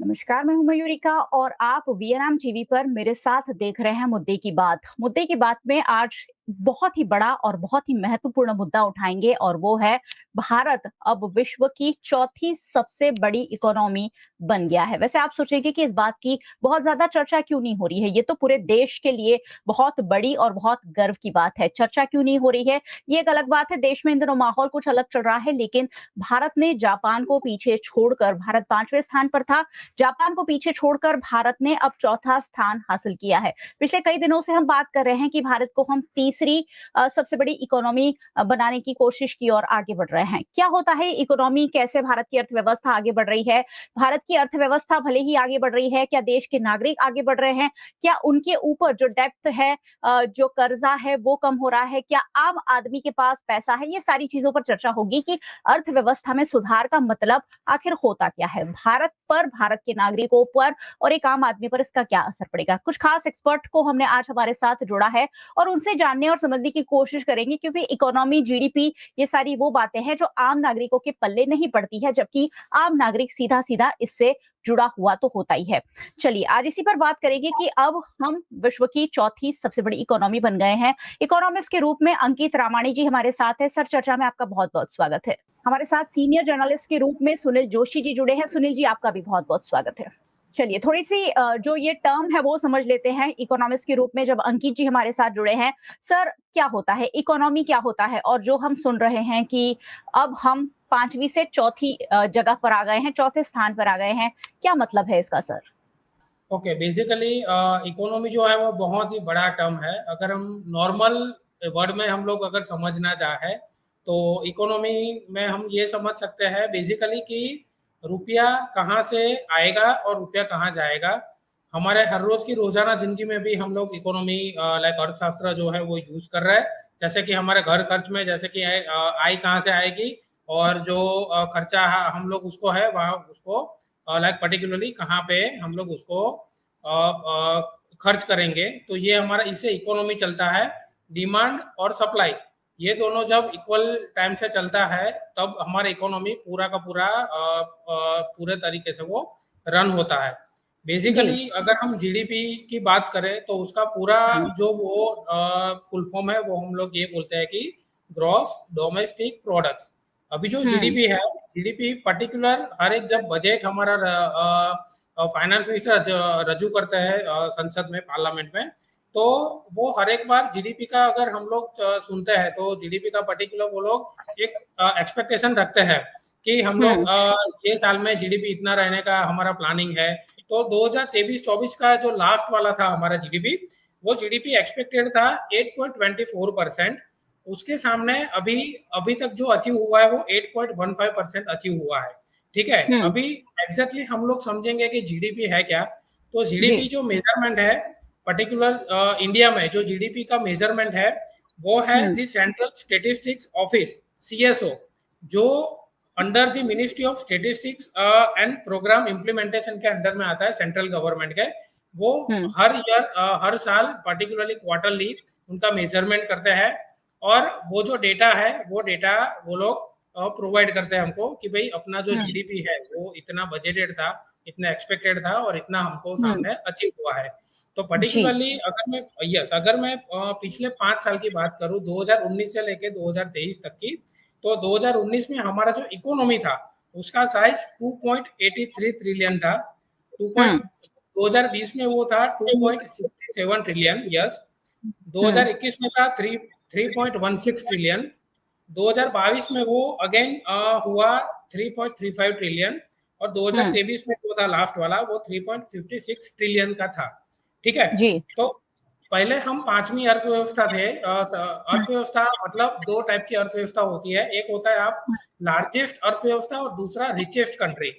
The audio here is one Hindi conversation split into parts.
नमस्कार, मैं हूं मयूरिका और आप वीएनएम टीवी पर मेरे साथ देख रहे हैं मुद्दे की बात। मुद्दे की बात में आज बहुत ही बड़ा और बहुत ही महत्वपूर्ण मुद्दा उठाएंगे और वो है भारत अब विश्व की चौथी सबसे बड़ी इकोनॉमी बन गया है। वैसे आप सोचेंगे कि इस बात की बहुत ज्यादा चर्चा क्यों नहीं हो रही है? ये तो पूरे देश के लिए बहुत बड़ी और बहुत गर्व की बात है। चर्चा क्यों नहीं हो रही है ये एक अलग बात है। देश में इन दिनों माहौल कुछ अलग चल रहा है, लेकिन भारत ने जापान को पीछे छोड़कर, भारत 5वें स्थान पर था, जापान को पीछे छोड़कर भारत ने अब चौथा स्थान हासिल किया है। पिछले कई दिनों से हम बात कर रहे हैं कि भारत को हम तीसरी सबसे बड़ी इकोनॉमी बनाने की कोशिश की और आगे बढ़ रहे हैं। क्या होता है इकोनॉमी, कैसे भारत की अर्थव्यवस्था आगे बढ़ रही है? भारत की अर्थव्यवस्था भले ही आगे बढ़ रही है, क्या देश के नागरिक आगे बढ़ रहे हैं? क्या उनके ऊपर जो डेब्ट है, जो कर्जा है वो कम हो रहा है? क्या आम आदमी के पास पैसा है? ये सारी चीजों पर चर्चा होगी कि अर्थव्यवस्था में सुधार का मतलब आखिर होता क्या है, भारत पर, भारत के नागरिकों पर और एक आम आदमी पर इसका क्या असर पड़ेगा। कुछ खास एक्सपर्ट को हमने आज हमारे साथ जोड़ा है और उनसे जानने और समझने की कोशिश करेंगे, क्योंकि इकोनॉमी, जीडीपी, ये सारी वो बातें हैं जो आम नागरिकों के पल्ले नहीं पड़ती है, जबकि आम नागरिक सीधा सीधा इससे जुड़ा हुआ तो होता ही है। चलिए आज इसी पर बात करेंगे कि अब हम विश्व की चौथी सबसे बड़ी इकोनॉमी बन गए हैं। इकोनॉमिस्ट के रूप में अंकित रामाणी जी हमारे साथ है। सर, चर्चा में आपका बहुत बहुत स्वागत है। हमारे साथ सीनियर जर्नलिस्ट के रूप में सुनील जोशी जी जुड़े हैं। सुनील जी, आपका भी बहुत बहुत स्वागत है। चलिए थोड़ी सी जो ये टर्म है वो समझ लेते हैं इकोनॉमिस्ट के रूप में, जब अंकित जी हमारे साथ जुड़े हैं। सर, क्या होता है इकोनॉमी, क्या होता है? और जो हम सुन रहे हैं कि अब हम 5वीं से चौथी जगह पर आ गए हैं, चौथे स्थान पर आ गए हैं, क्या मतलब है इसका सर? ओके, बेसिकली इकोनॉमी जो है वो बहुत ही बड़ा टर्म है। अगर हम नॉर्मल वर्ड में हम लोग अगर समझना चाहे तो इकोनॉमी में हम ये समझ सकते हैं बेसिकली कि रुपया कहाँ से आएगा और रुपया कहाँ जाएगा। हमारे हर रोज की रोजाना जिंदगी में भी हम लोग इकोनॉमी लाइक अर्थशास्त्र जो है वो यूज कर रहे हैं। जैसे कि हमारे घर खर्च में जैसे कि आय कहाँ से आएगी और जो खर्चा हम लोग उसको है वहाँ उसको लाइक पर्टिकुलरली कहाँ पे हम लोग उसको खर्च करेंगे। तो ये हमारा इससे इकोनॉमी चलता है। डिमांड और सप्लाई ये दोनों जब इक्वल टाइम से चलता है तब हमारा इकोनॉमी पूरा का पूरा पूरे तरीके से वो रन होता है। जी। बेसिकली अगर हम जीडीपी की बात करें तो उसका पूरा हम्म। जो वो फुल फॉर्म है वो हम लोग ये बोलते हैं कि ग्रॉस डोमेस्टिक प्रोडक्ट्स। अभी जो हम्म। जीडीपी है, जीडीपी पर्टिकुलर हर एक जब बजट हमारा फाइनेंस मिनिस्टर रजू करते हैं संसद में, पार्लियामेंट में, तो वो हर एक बार जीडीपी का अगर हम लोग सुनते हैं तो जीडीपी का पर्टिकुलर वो लोग एक एक्सपेक्टेशन रखते हैं कि हम लोग हम्म। ये साल में जीडीपी इतना रहने का हमारा प्लानिंग है। तो 2023-24 का जो लास्ट वाला था हमारा जीडीपी, वो जीडीपी एक्सपेक्टेड था 8.24%। उसके सामने अभी अभी तक जो अचीव हुआ है वो 8.15% अचीव हुआ है। ठीक है, हम्म। अभी एग्जैक्टली हम लोग समझेंगे कि जीडीपी है क्या। तो जी। जीडीपी जो मेजरमेंट है पर्टिकुलर इंडिया में, जो जीडीपी का मेजरमेंट है वो है hmm. The central statistics office, CSO, जो under the ministry of statistics and programme implementation के अंडर में आता है, सेंट्रल गवर्नमेंट के। वो हम्म। हर ईयर हर साल पर्टिकुलरली क्वार्टरली उनका मेजरमेंट करते हैं और वो जो डेटा है वो डेटा वो लोग प्रोवाइड करते हैं हमको कि भाई अपना जो हम्म। जीडीपी है वो इतना बजटेड था, इतना एक्सपेक्टेड था और इतना हमको हम्म। सामने अचीव हुआ है। तो जी। पर्टिकुलरली अगर मैं पिछले 5 साल की बात करूं, 2019 से लेके 2023 तक की, तो 2019 में हमारा जो इकोनॉमी था उसका साइज 2.83 ट्रिलियन था। 2. हम्म। 2020 में वो था 2.67 ट्रिलियन। यस। हम्म। 2021 में था 3.16 ट्रिलियन। 2022 में वो अगेन हुआ 3.35 ट्रिलियन और हम्म। 2023 में जो था लास्ट वाला वो 3.56 ट्रिलियन का था। ठीक है। जी। तो पहले हम पांचवी अर्थव्यवस्था थे। अर्थव्यवस्था मतलब दो टाइप की अर्थव्यवस्था होती है, एक होता है आप लार्जेस्ट अर्थव्यवस्था और दूसरा रिचेस्ट कंट्री।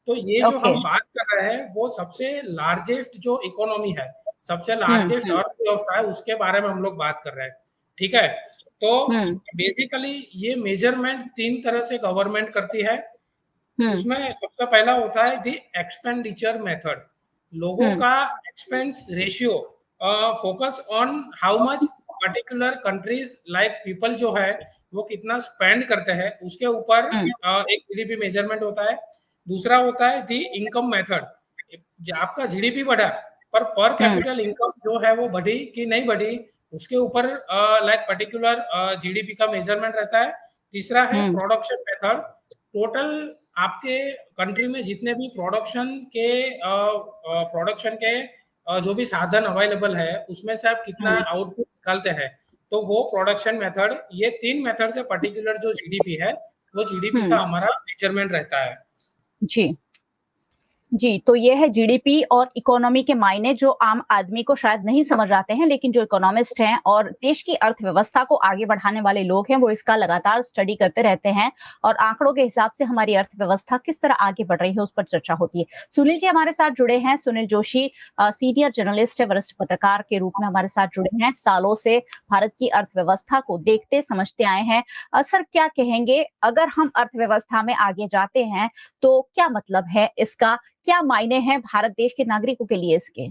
तो ये जो ओके। हम बात कर रहे हैं वो सबसे लार्जेस्ट जो इकोनॉमी है, सबसे हम्म। लार्जेस्ट अर्थव्यवस्था है, उसके बारे में हम लोग बात कर रहे हैं। ठीक है। तो हम्म। बेसिकली ये मेजरमेंट 3 तरह से गवर्नमेंट करती है। हम्म। उसमें सबसे पहला होता है द एक्सपेंडिचर मेथड। लोगों हम्म। का expense ratio focus on how much particular countries like people जो है वो कितना स्पेंड करते हैं उसके ऊपर हम्म। एक जीडीपी मेजरमेंट होता है। दूसरा होता है द इनकम मेथड। आपका जीडीपी बढ़ा, पर हम्म। कैपिटल इनकम जो है वो बढ़ी कि नहीं बढ़ी, उसके ऊपर लाइक पर्टिकुलर जीडीपी का मेजरमेंट रहता है। तीसरा है हम्म। Production method. टोटल आपके कंट्री में जितने भी प्रोडक्शन के जो भी साधन अवेलेबल है, उसमें से आप कितना हम्म। आउटपुट निकालते हैं, तो वो प्रोडक्शन मेथड, ये 3 मेथड से पर्टिकुलर जो जीडीपी है, वो जीडीपी का हम्म। हमारा मेजरमेंट रहता है। जी। जी, तो ये है जीडीपी और इकोनॉमी के मायने जो आम आदमी को शायद नहीं समझ आते हैं, लेकिन जो इकोनॉमिस्ट हैं और देश की अर्थव्यवस्था को आगे बढ़ाने वाले लोग हैं, वो इसका लगातार स्टडी करते रहते हैं और आंकड़ों के हिसाब से हमारी अर्थव्यवस्था किस तरह आगे बढ़ रही है, उस पर चर्चा होती है। सुनील जी हमारे साथ जुड़े हैं। सुनील जोशी सीनियर जर्नलिस्ट है, वरिष्ठ पत्रकार के रूप में हमारे साथ जुड़े हैं। सालों से भारत की अर्थव्यवस्था को देखते, समझते आए हैं। सर क्या कहेंगे, अगर हम अर्थव्यवस्था में आगे जाते हैं, तो क्या मतलब है इसका? क्या मायने हैं भारत देश के नागरिकों के लिए इसके?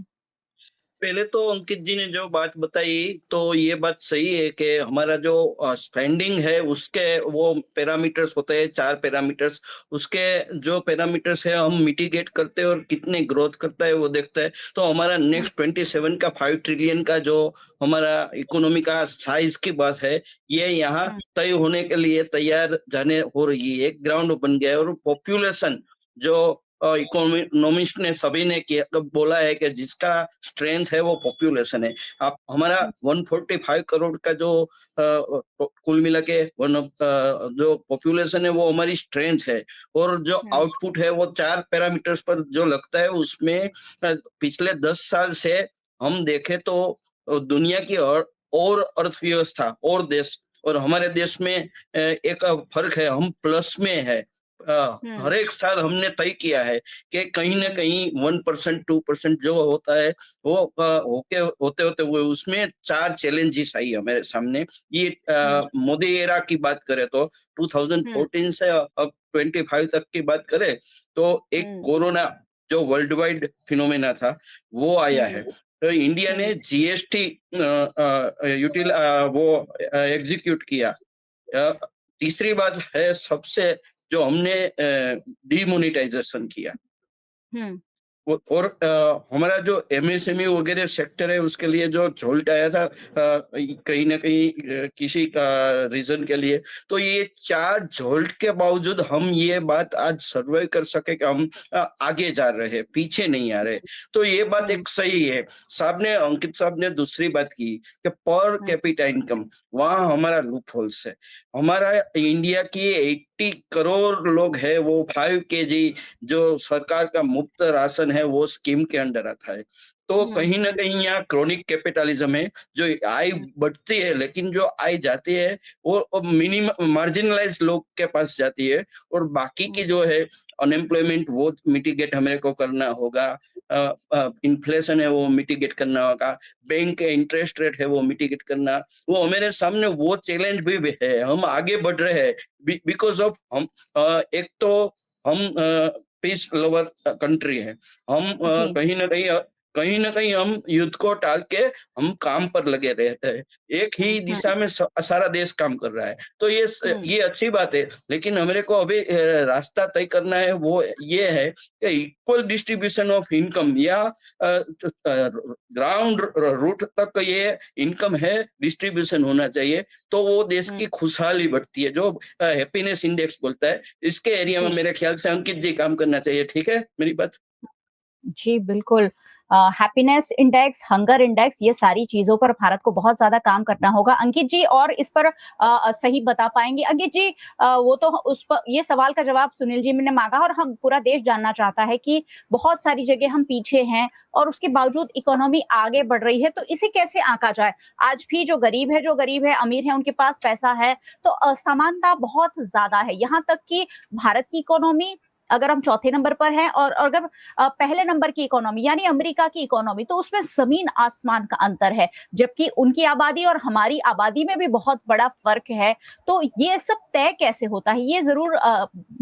पहले तो अंकित जी ने जो बात बताई तो ये बात सही है कि हमारा जो स्पेंडिंग है उसके वो पैरामीटर्स होते हैं, 4 पैरामीटर्स। उसके जो पैरामीटर्स है हम मिटिगेट करते हैं और कितने ग्रोथ करता है वो देखता है। तो हमारा हुँ, नेक्स्ट 27 का 5 ट्रिलियन का जो हमारा इकोनॉमी का साइज की बात है, ये यहाँ हुँ, तय होने के लिए तैयार जाने हो रही है। एक ग्राउंड बन गया है और पॉपुलेशन जो इकोनॉमिस्ट ने सभी ने किया तो बोला है कि जिसका स्ट्रेंथ है वो पॉपुलेशन है। आप हमारा हुँ, 145 करोड़ का जो कुल मिला के जो पॉपुलेशन है वो हमारी स्ट्रेंथ है। और जो हुँ, आउटपुट है वो 4 पैरामीटर्स पर जो लगता है उसमें पिछले 10 साल से हम देखें तो दुनिया की और अर्थव्यवस्था और देश और हमारे देश में एक फर्क है, हम प्लस में है। हुँ, हर एक साल हमने तय किया है कि कहीं ना हुँ, कहीं 1% 2% जो होता है वो होते होते हुए उसमें 4 चैलेंजेस आई हमारे सामने। ये हुँ, मोदी एरा की बात करें तो हुँ, 2014 से अब 25 तक की बात करें तो एक हुँ, कोरोना जो वर्ल्ड वाइड फिनोमेना था वो आया हुँ, है। तो इंडिया ने हुँ, जीएसटी वो एग्जीक्यूट किया। तीसरी बात है सबसे जो हमने डिमोनेटाइजेशन किया। हुँ, और हमारा जो एमएसएमई वगैरह सेक्टर है उसके लिए जो जोल्ट आया था कहीं ना कहीं किसी का रीजन के लिए। तो ये 4 जोल्ट के बावजूद हम ये बात आज सर्वाइव कर सके कि हम आगे जा रहे हैं, पीछे नहीं आ रहे। तो ये बात हुँ, एक सही है। अंकित साहब ने दूसरी बात की कि पर हुँ, कैपिटा इनकम, वहां हमारा लूप होल्स है। हमारा इंडिया की 80 करोड़ लोग है, वो 5 kg जो सरकार का मुफ्त राशन है वो स्कीम के अंडर आता है। तो हुँ, कहीं ना हुँ, कहीं यहाँ क्रोनिक कैपिटलिज्म है। जो आय बढ़ती है लेकिन जो आय जाती है वो मिनिमम मार्जिनलाइज लोग के पास जाती है। और बाकी की हुँ, जो है अनएम्प्लॉयमेंट वो मिटिगेट हमें को करना होगा। इन्फ्लेशन है वो मिटिगेट करना होगा। बैंक के इंटरेस्ट रेट है वो मिटिगेट करना। वो हमारे सामने वो चैलेंज भी है। हम आगे बढ़ रहे हैं बिकॉज ऑफ हम एक तो हम पीस लवर कंट्री है। हम जी, कहीं ना कहीं हम युद्ध को टाल के हम काम पर लगे रहते हैं। एक ही हुँ, दिशा में सारा देश काम कर रहा है। तो हुँ, ये अच्छी बात है। लेकिन हमारे को अभी रास्ता तय करना है वो ये है कि इक्वल डिस्ट्रीब्यूशन ऑफ इनकम या ग्राउंड रूट तक ये इनकम है डिस्ट्रीब्यूशन होना चाहिए। तो वो देश हुँ, की खुशहाली बढ़ती है जो हैप्पीनेस इंडेक्स बोलता है। इसके एरिया में जी। मेरे ख्याल से अंकित जी काम करना चाहिए। ठीक है मेरी बात? जी, बिल्कुल। हैप्पीनेस इंडेक्स, हंगर इंडेक्स, ये सारी चीज़ों पर भारत को बहुत ज़्यादा काम करना होगा। अंकित जी और इस पर सही बता पाएँगे? अंकित जी वो तो उस प ये सवाल का जवाब सुनील जी ने माँगा और हम पूरा देश जानना चाहता है कि बहुत सारी जगह हम पीछे हैं और उसके बावजूद इकोनॉमी आगे बढ़ रही है, तो इसे कैसे आँका जाए? आज भी जो गरीब है, अमीर है, उनके पास पैसा है, तो असमानता बहुत ज़्यादा है। यहाँ तक कि भारत की इकोनॉमी अगर हम चौथे नंबर पर हैं और अगर पहले नंबर की इकोनॉमी यानी अमेरिका की इकोनॉमी तो उसमें जमीन आसमान का अंतर है जबकि उनकी आबादी और हमारी आबादी में भी बहुत बड़ा फर्क है। तो ये सब तय कैसे होता है, ये जरूर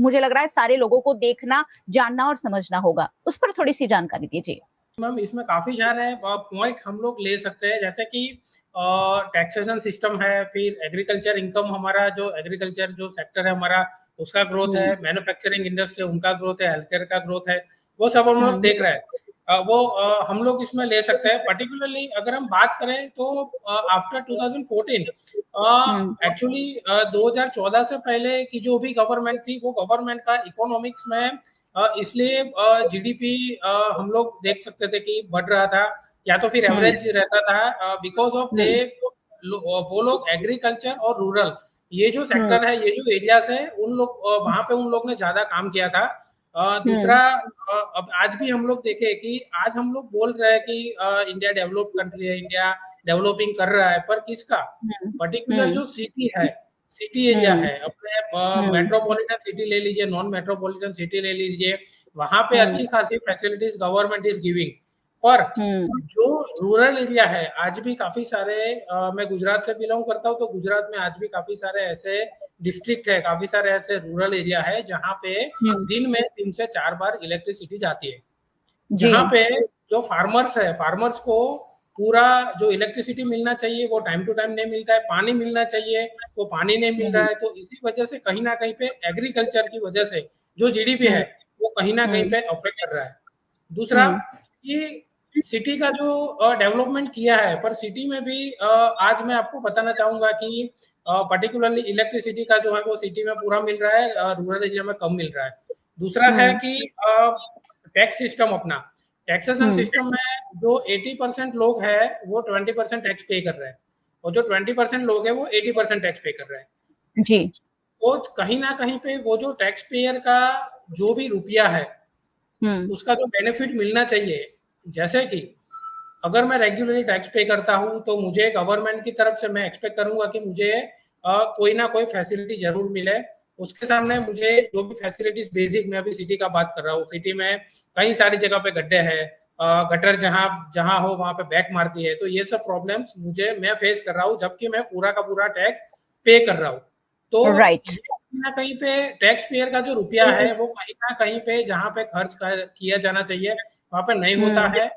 मुझे लग रहा है सारे लोगों को देखना, जानना और समझना होगा। उस पर थोड़ी सी जानकारी दीजिए। मैम इसमें काफ़ी सारे पॉइंट हम लोग ले सकते हैं, जैसे कि टैक्सेशन सिस्टम है, फिर एग्रीकल्चर इनकम, हमारा जो एग्रीकल्चर जो सेक्टर है हमारा, उसका ग्रोथ है, हम्म। मैन्युफैक्चरिंग इंडस्ट्री उनका ग्रोथ है, हेल्थ केयर का ग्रोथ है। वो सब हम लोग हम्म देख रहे हैं। हम लोग इसमें ले सकते हैं। पर्टिकुलरली अगर हम बात करें तो आफ्टर 2014 हम्म एक्चुअली 2014 से पहले की जो भी गवर्नमेंट थी वो गवर्नमेंट का इकोनॉमिक्स में इसलिए जीडीपी हम लोग देख सकते थे कि बढ़ रहा था या तो फिर हम्म एवरेज रहता था बिकॉज ऑफ दे हम्म वो लोग एग्रीकल्चर और रूरल ये जो हम्म सेक्टर है, ये जो एरियाज है, उन लोग वहां पे उन लोग ने ज्यादा काम किया था। दूसरा हम्म अब आज भी हम लोग देखें कि आज हम लोग बोल रहे हैं कि इंडिया डेवलप कंट्री है, इंडिया डेवलपिंग कर रहा है, पर किसका हम्म पर्टिकुलर हम्म जो सिटी है, सिटी एरिया हम्म है, अपने हम्म मेट्रोपॉलिटन सिटी ले लीजिए, नॉन मेट्रोपॉलिटन सिटी ले लीजिए, वहां पे हम्म अच्छी खासी फैसिलिटीज गवर्नमेंट इज गिविंग। पर हम्म जो रूरल एरिया है आज भी काफी सारे मैं गुजरात से बिलोंग करता हूँ, तो गुजरात में आज भी काफी सारे ऐसे डिस्ट्रिक्ट है, काफी सारे ऐसे रूरल एरिया है जहाँ पे हम्म, दिन में 3 से 4 बार इलेक्ट्रिसिटी जाती है। जी जहाँ पे जो फार्मर्स है, फार्मर्स को पूरा जो इलेक्ट्रिसिटी मिलना चाहिए वो टाइम टू टाइम नहीं मिलता है, पानी मिलना चाहिए वो पानी नहीं मिल रहा हम्म है। तो इसी वजह से कहीं ना कहीं पे एग्रीकल्चर की वजह से जो जीडीपी हम्म है वो कहीं ना कहीं हम्म पे अफेक्ट कर रहा है। दूसरा हम्म कि सिटी का जो डेवलपमेंट किया है, पर सिटी में भी आज मैं आपको बताना चाहूंगा कि पर्टिकुलरली इलेक्ट्रिसिटी का जो है वो सिटी में पूरा मिल रहा है, रूरल एरिया में कम मिल रहा है। दूसरा है हम्म कि टैक्स सिस्टम अपना टैक्सेशन हम्म सिस्टम में जो 80% लोग हैं वो 20% टैक्स पे कर रहे हैं, और जो 20% लोग हैं वो 80% टैक्स पे कर रहे हैं। जी तो कहीं ना कहीं पे वो जो टैक्स पेयर का जो भी रुपया है हम्म उसका जो बेनिफिट मिलना चाहिए, जैसे कि अगर मैं रेगुलरली टैक्स पे करता हूँ तो मुझे गवर्नमेंट की तरफ से मैं एक्सपेक्ट करूंगा कि मुझे कोई ना कोई फैसिलिटी जरूर मिले। उसके सामने मुझे जो भी फैसिलिटीज बेसिक, मैं अभी सिटी का बात कर रहा हूँ, सिटी में कई सारी जगह पे गड्ढे हैं, गटर जहाँ जहाँ हो वहां पे बैक मारती है, तो ये सब प्रॉब्लम्स मुझे मैं फेस कर रहा हूँ जबकि मैं पूरा का पूरा टैक्स पे कर रहा हूँ। तो राइट ये कहीं ना कहीं पे टैक्स पेयर का जो रुपया है वो कहीं ना कहीं पे जहाँ पे खर्च किया जाना चाहिए वहां पे नहीं होता हम्म है।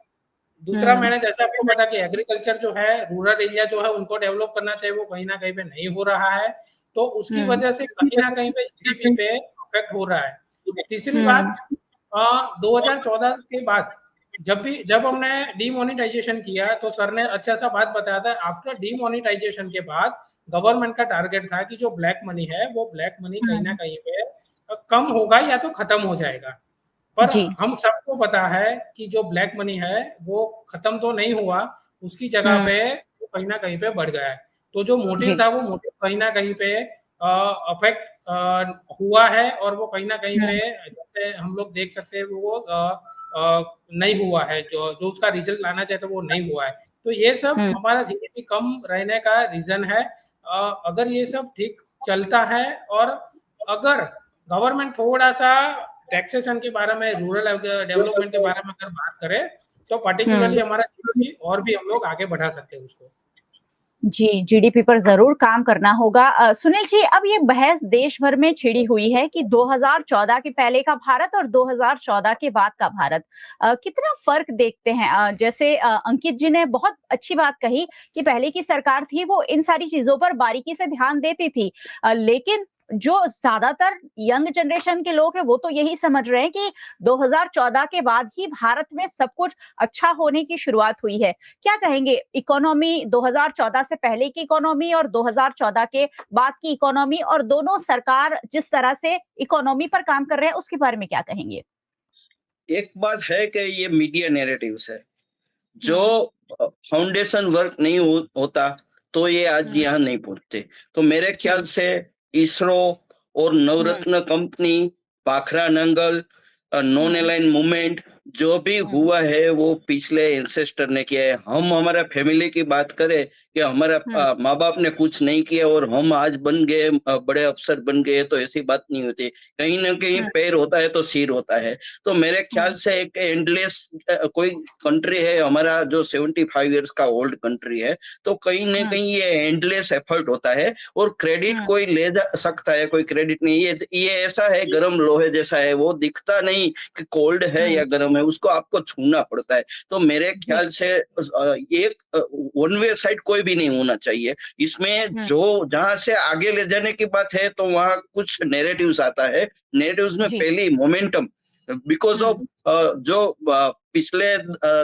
दूसरा, हम्म मैंने जैसे आपको पता कि एग्रीकल्चर जो है, रूरल एरिया जो है उनको डेवलप करना चाहिए, वो कहीं ना कहीं पे नहीं हो रहा है। तो उसकी हम्म वजह से कहीं ना कहीं पे जीडीपी पे इफेक्ट हो रहा है। तीसरी बात, हम्म 2014 के बाद जब हमने डीमोनेटाइजेशन किया तो सर ने अच्छा सा बात बताया था, आफ्टर डीमोनेटाइजेशन के बाद गवर्नमेंट का टारगेट था कि जो ब्लैक मनी है वो ब्लैक मनी कहीं ना हम्म, कहीं पे कम होगा या तो खत्म हो जाएगा। पर जी हम सबको पता है कि जो ब्लैक मनी है वो खत्म तो नहीं हुआ, उसकी जगह हम्म पे वो कहीं ना कहीं पे बढ़ गया है। तो जो मोटिव जी था वो मोटिव कहीं ना कहीं पे अफेक्ट हुआ है, और वो कहीं ना कहीं पे हम्म जैसे हम लोग देख सकते हैं वो नहीं हुआ है, जो जो उसका रिजल्ट लाना चाहिए था वो नहीं हुआ है। तो ये सब हम्म हमारा जीडीपी कम रहने का रीजन है। अगर ये सब ठीक चलता है, और अगर गवर्नमेंट थोड़ा सा टैक्सेशन के बारे में, रूरल डेवलपमेंट के बारे में अगर बात करें, तो हम्म पर्टिकुलरली हमारा जीडीपी और भी हम लोग आगे बढ़ा सकते हैं उसको। जी, जीडीपी पर ज़रूर काम करना होगा। सुनील जी, अब ये बहस देश भर में छिड़ी हुई है कि 2014 के पहले का भारत और 2014 के बाद का भारत कितना फ़र्क देखते हैं? जैसे अंकित जी ने बहुत अच्छी बात कही कि पहले की सरकार थी, वो इन सारी चीज़ों पर बारीकी से ध्यान देती थी। लेकिन जो ज़्यादातर यंग जनरेशन के लोग हैं, वो तो यही समझ रहे हैं कि 2014 के बाद ही भारत में सब कुछ अच्छा होने की शुरुआत हुई है। क्या कहेंगे इकोनॉमी 2014 से पहले की इकोनॉमी और 2014 के बाद की इकोनॉमी और दोनों सरकार जिस तरह से इकोनॉमी पर काम कर रहे हैं उसके बारे में क्या कहेंगे? एक बात है कि ये मीडिया नैरेटिव्स है। जो हुँ, फाउंडेशन वर्क नहीं होता तो ये आज हुँ, यहाँ नहीं पहुंचते। तो मेरे ख्याल हुँ, से इसरो और हुँ, नवरत्न कंपनी, पाखरा नंगल, नॉन हुँ, अलाइन मूवमेंट जो भी हुँ, हुआ है वो पिछले एंसेस्टर ने किया है। हम हमारा फैमिली की बात करें कि हमारा हुँ, माँ बाप ने कुछ नहीं किया और हम आज बन गए, बड़े अफसर बन गए, तो ऐसी बात नहीं होती। कहीं ना कहीं हुँ, पैर होता है तो सिर होता है। तो मेरे ख्याल हुँ, से एक एंडलेस कोई कंट्री है हमारा जो 75 इयर्स का ओल्ड कंट्री है, तो कहीं ना हुँ, कहीं ये एंडलेस एफर्ट होता है और क्रेडिट हुँ, कोई ले जा सकता है, कोई क्रेडिट नहीं। ये ऐसा है, गरम लोहे जैसा है, वो दिखता नहीं कि कोल्ड है हुँ, या गर्म है, उसको आपको छूना पड़ता है। तो मेरे जी, ख्याल से एक वन वे साइड कोई भी नहीं होना चाहिए इसमें। हुँ, जो जहां से आगे ले जाने की बात है तो वहां कुछ नेरेटिव्स आता है। नेरेटिव्स में जी, पहली मोमेंटम, बिकॉज ऑफ जो पिछले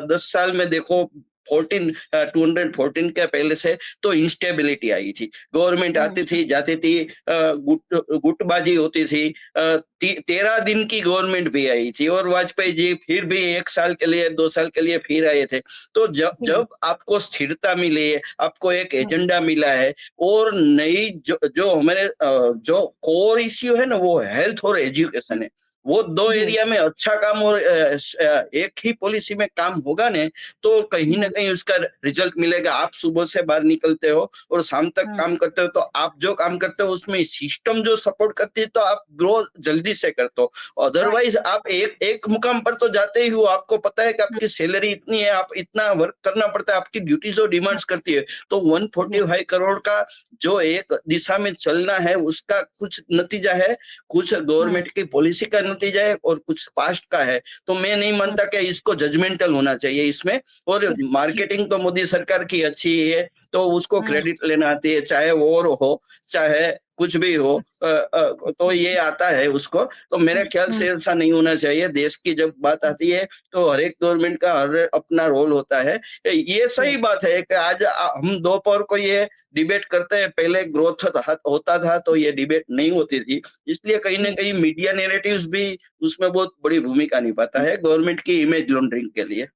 10 साल में देखो 214 के पहले से तो इंस्टेबिलिटी आई थी। गवर्नमेंट आती थी जाती थी, गुटबाजी होती थी। 13 दिन की गवर्नमेंट भी आई थी और वाजपेयी जी फिर भी 1 साल के लिए 2 साल के लिए फिर आए थे। तो जब आपको स्थिरता मिली है, आपको एक एजेंडा मिला है और नई जो हमारे जो कोर इश्यू है ना वो हेल्थ और एजुकेशन है। वो 2 एरिया में अच्छा काम और एक ही पॉलिसी में काम होगा ने तो कहीं ना कहीं उसका रिजल्ट मिलेगा। आप सुबह से बाहर निकलते हो और शाम तक काम करते हो तो आप जो काम करते हो उसमें सिस्टम जो सपोर्ट करती है तो आप ग्रो जल्दी से करते हो। अदरवाइज आप एक मुकाम पर तो जाते ही हो, आपको पता है कि आपकी सैलरी इतनी है, आप इतना वर्क करना पड़ता है, आपकी ड्यूटी जो डिमांड्स करती है। तो 145 करोड़ का जो एक दिशा में चलना है उसका कुछ नतीजा है, कुछ गवर्नमेंट की पॉलिसी का नतीजा है और कुछ पास्ट का है। तो मैं नहीं मानता कि इसको जजमेंटल होना चाहिए इसमें। और मार्केटिंग तो मोदी सरकार की अच्छी है तो उसको क्रेडिट लेना आती है, चाहे वॉर हो चाहे कुछ भी हो, तो ये आता है उसको। तो मेरे ख्याल से ऐसा नहीं होना चाहिए। देश की जब बात आती है तो हर एक गवर्नमेंट का हर अपना रोल होता है। ये सही बात है कि आज हम दोपहर को ये डिबेट करते हैं, पहले ग्रोथ होता था तो ये डिबेट नहीं होती थी। इसलिए कहीं ना कहीं मीडिया नैरेटिव्स भी उसमें बहुत बड़ी भूमिका निभाता है गवर्नमेंट की इमेज लॉन्ड्रिंग के लिए।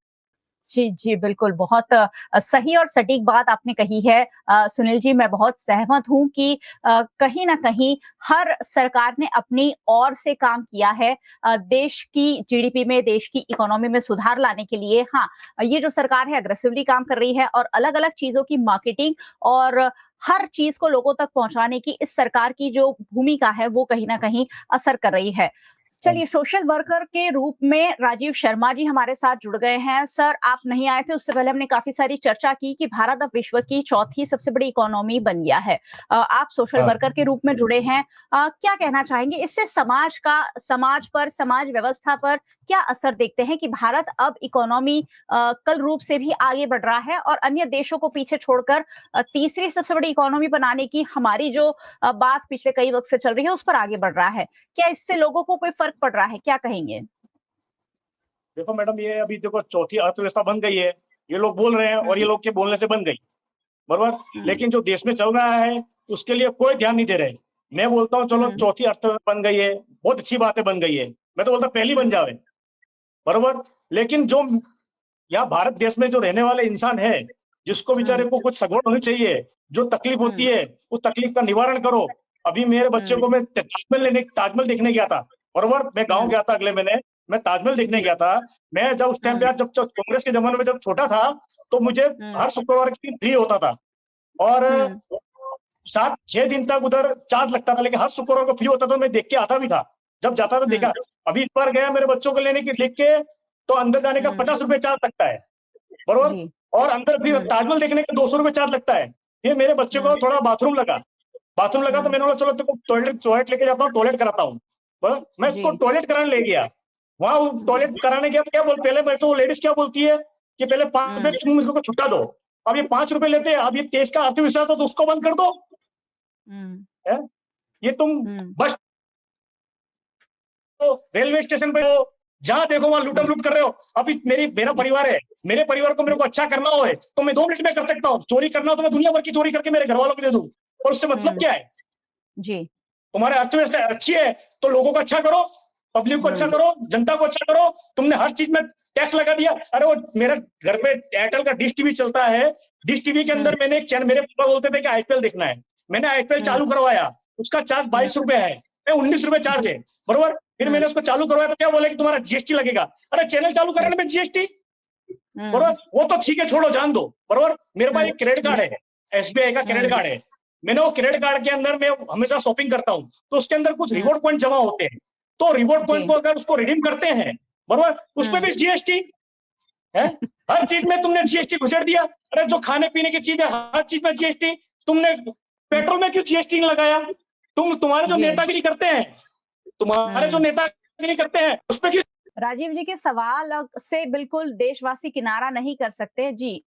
जी, जी, बिल्कुल, बहुत सही और सटीक बात आपने कही है। सुनील जी, मैं बहुत सहमत हूँ कि कहीं न कहीं हर सरकार ने अपनी ओर से काम किया है देश की जीडीपी में, देश की इकोनॉमी में सुधार लाने के लिए। हाँ, ये जो सरकार है अग्रेसिवली काम कर रही है और अलग-अलग चीज़ों की मार्केटिंग और हर चीज़ को लोगों तक पहुँचाने की इस सरकार की जो भूमिका है, वो कहीं न कहीं असर कर रही है। चलिए, सोशल वर्कर के रूप में राजीव शर्मा जी हमारे साथ जुड़ गए हैं। सर, आप नहीं आए थे, उससे पहले हमने काफ़ी सारी चर्चा की कि भारत अब विश्व की चौथी सबसे बड़ी इकोनॉमी बन गया है। आप सोशल वर्कर के रूप में जुड़े हैं। क्या कहना चाहेंगे? इससे समाज पर, समाज व्यवस्था पर क्या असर देखते हैं कि भारत अब इकोनॉमी कल रूप से भी आगे बढ़ रहा है और अन्य देशों को पीछे छोड़कर तीसरी सबसे बड़ी इकोनॉमी बनाने की हमारी जो बात पिछले कई वक़्त से चल रही है, उस पर आगे बढ़ रहा है। क्या इससे लोगों को कोई फ़र्क पड़ रहा है? क्या कहेंगे? देखो मैडम, ये अभी देखो चौथी अर्थव्यवस्था बन गई है। ये लोग बोल रहे हैं और ये लोग के बोलने से बन गई, बरोबर? लेकिन जो देश में चल रहा है उसके लिए कोई ध्यान नहीं दे रहे। मैं बोलता हूँ चलो चौथी अर्थव्यवस्था बन गई है, बहुत अच्छी बात है, बन गई है। मैं तो बोलता पहली बन जावे, बरोबर? लेकिन जो यहाँ भारत देश में जो रहने वाले इंसान है, जिसको बेचारे को कुछ सगवड़ होनी चाहिए, जो तकलीफ होती है, उस तकलीफ का निवारण करो। अभी मेरे बच्चे को मैं ताजमहल देखने गया था, बरोबर? मैं गाँव गया था अगले महीने, मैं ताजमहल देखने गया था। मैं जब उस टाइम पे जब कांग्रेस के ज़माने में जब छोटा था, तो मुझे हर शुक्रवार के दिन फ्री होता था और 7-6 दिन तक उधर चार्ज लगता था, लेकिन हर शुक्रवार को फ्री होता था, मैं देख के आता भी था। जब जाता था देखा। अभी इस बार गया मेरे बच्चों को लेके तो अंदर जाने का 50 रुपए चार्ज लगता है, बरोबर? और अंदर फिर ताजमहल देखने का 200 रुपए चार्ज लगता है। फिर मेरे बच्चे को थोड़ा बाथरूम लगा तो मैंने बोला चलो तेरे को टॉयलेट लेके जाता हूँ, टॉयलेट कराता हूँ। मैं उसको टॉयलेट कराने ले गया। वहाँ टॉयलेट कराने गया तो क्या बोल पहले मैं तो लेडीज क्या बोलती है कि पहले 5 रुपए तुम मुझको छुट्टा दो। अब ये 5 रुपए लेते हैं, अब ये देश का अर्थव्यवस्था तो उसको बंद कर दो। है? ये तुम बस तो रेलवे स्टेशन पे हो, जहां देखो वहां लूटम लूट कर रहे हो। अभी मेरा परिवार है, मेरे परिवार को मेरे को अच्छा करना हो है तो मैं 2 मिनट में कर सकता हूँ। चोरी करना हो तो मैं दुनिया भर की चोरी करके मेरे घर वालों को दे दूं, और उससे मतलब क्या है? जी। तुम्हारी अर्थव्यवस्था अच्छी है तो लोगों को अच्छा करो, पब्लिक को अच्छा करो, जनता को अच्छा करो। तुमने हर चीज में टैक्स लगा दिया। अरे वो मेरे घर पे एयरटेल का डिश टीवी चलता है, डिश टीवी के अंदर मैंने एक चैनल, मेरे पापा बोलते थे कि आईपीएल देखना है, मैंने आईपीएल चालू करवाया, उसका चार्ज 22 रुपए है, 19 रुपए चार्ज है, बरोबर? फिर मैंने उसको चालू करवाया तो क्या बोले कि तुम्हारा जीएसटी लगेगा। अरे चैनल चालू कराने में जीएसटी, बरोबर? वो तो ठीक है, छोड़ो, जान दो, बरोबर? मेरे पास एक क्रेडिट कार्ड है, एसबीआई का क्रेडिट कार्ड है। मैंने वो क्रेडिट कार्ड के अंदर मैं हमेशा शॉपिंग करता हूँ, तो उसके अंदर कुछ रिवॉर्ड पॉइंट जमा होते हैं। तो रिवॉर्ड पॉइंट को अगर उसको रिडीम करते हैं, बरोबर, उसमें भी जीएसटी है। हर चीज में तुमने जीएसटी घुसेड़ दिया। अरे जो खाने पीने की चीज है हर चीज में जीएसटी। तुमने पेट्रोल में क्यों जीएसटी नहीं लगाया? तुम्हारे जो नेतागिरी करते हैं, उस पर क्यों? राजीव जी के सवाल से बिल्कुल देशवासी किनारा नहीं कर सकते। जी,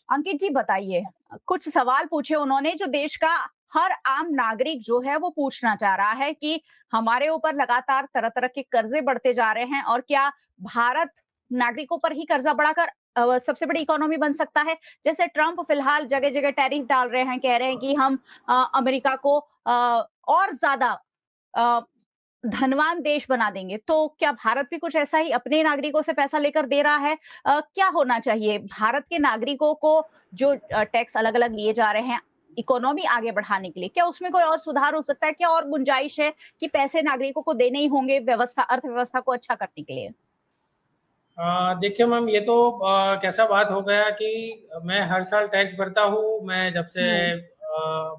अंकित जी बताइए, कुछ सवाल पूछे उन्होंने जो देश का हर आम नागरिक जो है वो पूछना चाह रहा है कि हमारे ऊपर लगातार तरह-तरह के कर्जे बढ़ते जा रहे हैं और क्या भारत नागरिकों पर ही कर्जा बढ़ाकर सबसे बड़ी इकोनॉमी बन सकता है? जैसे ट्रंप फिलहाल जगह-जगह टैरिफ डाल रहे हैं, कह रहे हैं कि हम अमेरिका को और ज़्यादा अ, धनवान देश बना देंगे। तो क्या भारत भी कुछ ऐसा ही अपने नागरिकों से पैसा लेकर दे रहा है? क्या होना चाहिए भारत के नागरिकों को जो टैक्स अलग-अलग लिए जा रहे हैं इकोनॉमी आगे बढ़ाने के लिए, क्या उसमें कोई और सुधार हो सकता है? क्या और गुंजाइश है कि पैसे नागरिकों को देने ही होंगे व्यवस्था अर्थव्यवस्था को अच्छा करने के लिए? देखिए मैम, ये तो कैसा बात हो गया कि मैं हर साल टैक्स भरता हूँ। मैं जब से हुँ,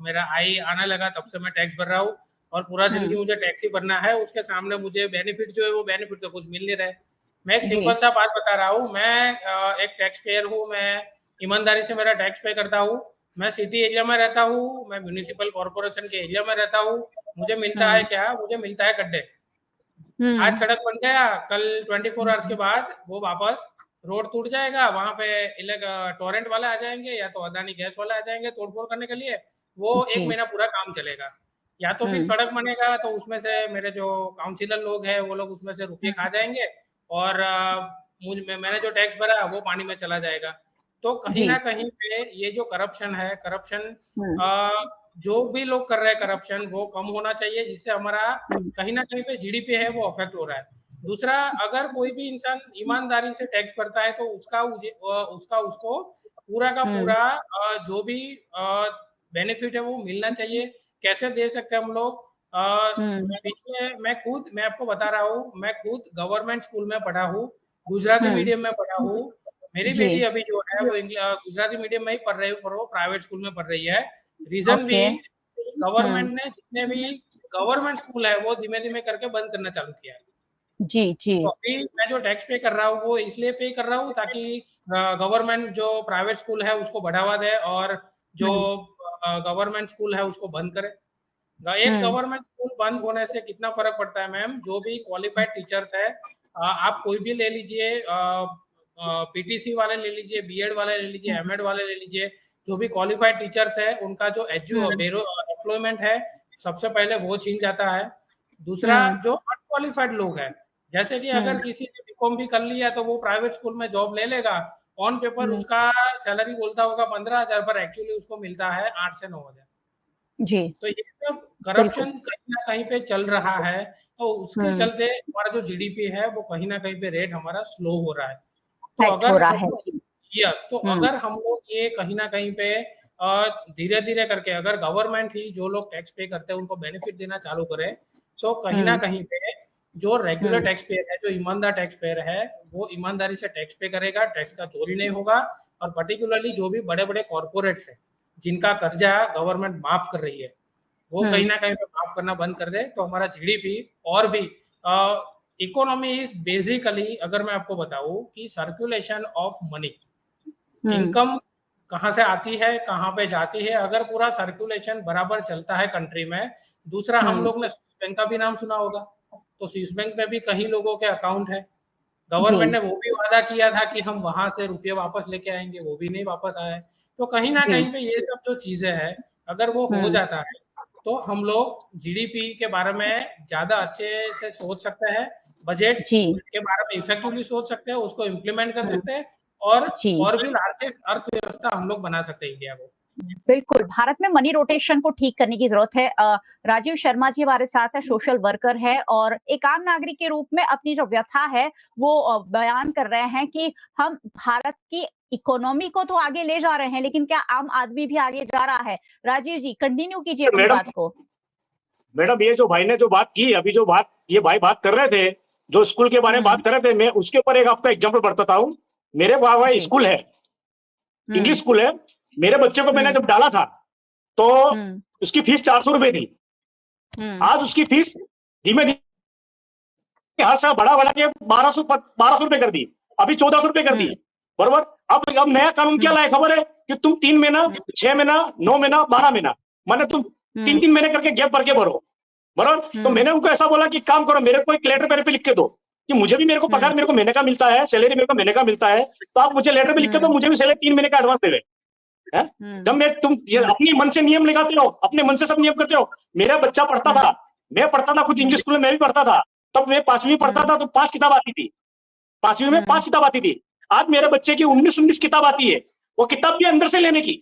मेरा आय आने लगा तब से मैं टैक्स भर रहा हूँ और पूरा ज़िंदगी हुँ, मुझे टैक्स ही भरना है। उसके सामने मुझे बेनिफिट जो है वो बेनिफिट तो कुछ मिल नहीं रहा है। मैं एक जी। सिंपल सा बात बता रहा हूँ। मैं एक टैक्स पेयर हूँ। मैं ईमानदारी से मेरा टैक्स पे करता हूँ। मैं सिटी एरिया में रहता हूँ। मैं म्युनिसिपल कॉर्पोरेशन के एरिया में रहता हूँ। मुझे मिलता है हुँ, क्या? मुझे मिलता है गड्ढे। आज हुँ, सड़क बन गया, कल 24 आवर्स के बाद वो वापस रोड टूट जाएगा, वहाँ पे टोरेंट वाले आ जाएँगे या तो अदानी गैस वाले आ जाएँगे तोड़-फोड़ करने के लिए, वो 1 जी। महीना पूरा काम चलेगा। या तो फिर हुँ, सड़क बनेगा तो उसमें से मेरे जो काउंसिलर लोग हैं, वो लोग उसमें से रुपए खा हुँ, जाएँगे और मैंने जो टैक्स भरा वो पानी में चला जाएगा। तो कहीं जी। न कहीं पे ये जो करप्शन है, करप्शन हुँ, जो भी लोग कर रहे हैं करप्शन वो कम होना चाहिए जिससे हमारा हुँ, कहीं न कहीं पे जीडीपी है वो अफ़ेक्ट हो रहा है। दूसरा, अगर कोई भी इंसान ईमानदारी से टैक्स भरता है तो उसका उसको पूरा का हुँ, पूरा जो भी बेनिफिट है वो मिलना चाहिए। कैसे दे सकते हैं हम लोग? हुँ, पिछले मैं आपको बता रहा हूँ, मैं खुद गवर्नमेंट स्कूल में पढ़ा हूँ, गुजराती हुँ, मीडियम में पढ़ा हूँ। मेरी जी। बेटी अभी जो है वो गुजराती मीडियम में ही पढ़ रही है, पर वो प्राइवेट स्कूल में पढ़ रही है। Reason okay. बीइंग हुँ, गवर्नमेंट ने जितने भी गवर्नमेंट स्कूल है वो धीमे-धीमे करके बंद करना चालू किया है। जी, जी। तो अभी मैं जो टैक्स पे कर रहा हूँ वो इसलिए पे कर रहा हूँ ताकि गवर्नमेंट जो प्राइवेट स्कूल है उसको बढ़ावा दे और जो हुँ, गवर्नमेंट स्कूल है उसको बंद करे। एक हुँ, गवर्नमेंट स्कूल बंद होने से कितना फ़र्क पड़ता है मैम, जो भी क्वालिफाइड टीचर्स हैं आप कोई भी ले लीजिए पीटीसी वाले ले लीजिए, बीएड वाले ले लीजिए, हुँ, एमएड वाले ले लीजिए, जो भी क्वालिफाइड टीचर्स हैं उनका जो हुँ, एम्प्लॉयमेंट है, सबसे पहले वो छीन जाता है। दूसरा, हुँ, जो अनक्वालिफाइड लोग हैं, जैसे कि अगर हुँ, किसी ने बीकॉम भी कर लिया तो वो प्राइवेट स्कूल में जॉब ले लेगा, ऑन पेपर हुँ, उसका सैलरी बोलता होगा 15,000 पर एक्चुअली उसको मिलता है 8 से 9,000। जी, तो ये सब बिल्कुल। करप्शन कहीं न कहीं पे चल रहा है, तो उसके हुँ, चलते हमारा जो जीडीपी है वो कहीं न कहीं पे रेट हमारा स्लो हो रहा है। तो इफ़ेक्ट हो अगर रहा हम है। लोग जी। तो हुँ, अगर हम लोग ये कहीं न कहीं पे धीरे-धीरे करके अगर गवर्नमेंट ही जो लोग टैक्स पे करते हैं उनको बेनिफिट देना चालू करे, तो कहीं न हुँ, कहीं पे जो रेगुलर हुँ, टैक्स पेयर है, जो ईमानदार टैक्स पेयर है, वो ईमानदारी से टैक्स पे करेगा, टैक्स का चोरी नहीं होगा और पर्टिकुलरली जो भी बड़े-बड़े कॉर्पोरेट्स हैं, जिनका कर्जा गवर्नमेंट माफ़ कर रही है, वो कहीं हुँ, न कहीं पे माफ़ करना बंद कर दे, तो हमारा जीडीपी और भी अ, इकोनॉमी इज़ बेसिकली अगर मैं आपको बताऊँ कि circulation of money. Hmm, income कहाँ से आती है, कहाँ पे जाती है, अगर पूरा सर्कुलेशन बराबर चलता है कंट्री में। दूसरा, हम हुँ, लोग ने स्विस बैंक का भी नाम सुना होगा, तो स्विस बैंक में भी कई लोगों के अकाउंट हैं। जी। गवर्नमेंट ने वो भी वादा किया था कि हम वहाँ से रुपए वापस लेके आएँगे, वो भी नहीं वापस आया है। तो कहीं न जी। कहीं पे ये सब जो चीज़ें हैं, अगर वो हो हुँ, जाता है, तो हम लोग जीडीपी के बारे में ज़्यादा अच्छे से सोच सकते हैं, बजट जी। के बारे में इफेक्टिवली सोच सकते हैं, उसको इम्प्लीमेंट कर हुँ, सकते हैं और जी। और भी लार्जेस्ट अर्थव्यवस्था हम लोग बना सकते हैं इंडिया को। बिल्कुल, भारत में मनी रोटेशन को ठीक करने की ज़रूरत है। राजीव शर्मा जी हमारे साथ हैं, सोशल वर्कर हैं और एक आम नागरिक के रूप में अपनी जो व्यथा है, वो बयान कर रहे हैं कि हम भारत की इकोनॉमी को तो आगे ले जा रहे हैं, लेकिन क्या आम आदमी भी आगे जा रहा है? राजीव जी, कंटिन्यू कीजिए अपनी मैडम बात को। मैडम ये जो भाई ने जो बात की अभी जो बात ये भाई बात कर रहे थे जो स्कूल के बारे में हुँ, बात कर रहे थे मैं उसके ऊपर एक आपका एग्जांपल बताता हूँ मेरे वहाँ जी। स्कूल है इंग्लिश हुँ, स्कूल है मेरे बच्चे को मैंने हुँ, जब डाला था तो हुँ, उसकी फीस 400 रुपए थी हुँ, आज उसकी फीस धीमे धीमे हर साल बढ़ा के 1200 रुपए कर दी अभी 1400 रुपए कर दी हुँ, बरोबर अब नया कानून क्या हुँ, लाया खबर है कि तुम 3 महीना हुँ, 6 महीना 9 महीना 12 महीना माने तुम तीन हुँ, तीन महीने करके गैप भर के भरो बराबर तो हुँ, मैंने उनको ऐसा बोला कि काम करो मेरे को एक लेटर मेरे पे लिख के दो कि मुझे भी मेरे को हुँ, पगार मेरे को महीने का मिलता है सैलरी मेरे को महीने का मिलता है तो आप मुझे लेटर पे लिख के दो हुँ, मुझे भी सैलरी 3 महीने का एडवांस दे दे है? जब तुम ये अपने मन से नियम लगाते हो, अपने मन से सब नियम करते हो। मेरा बच्चा पढ़ता था, मैं पढ़ता था, खुद इंग्लिश स्कूल में मैं भी पढ़ता था। तब मैं 5वीं पढ़ता था तो 5 किताब आती थी। 5वीं में 5 किताब आती थी। आज मेरे बच्चे की 19 किताब आती है। वो किताब भी अंदर से लेने की।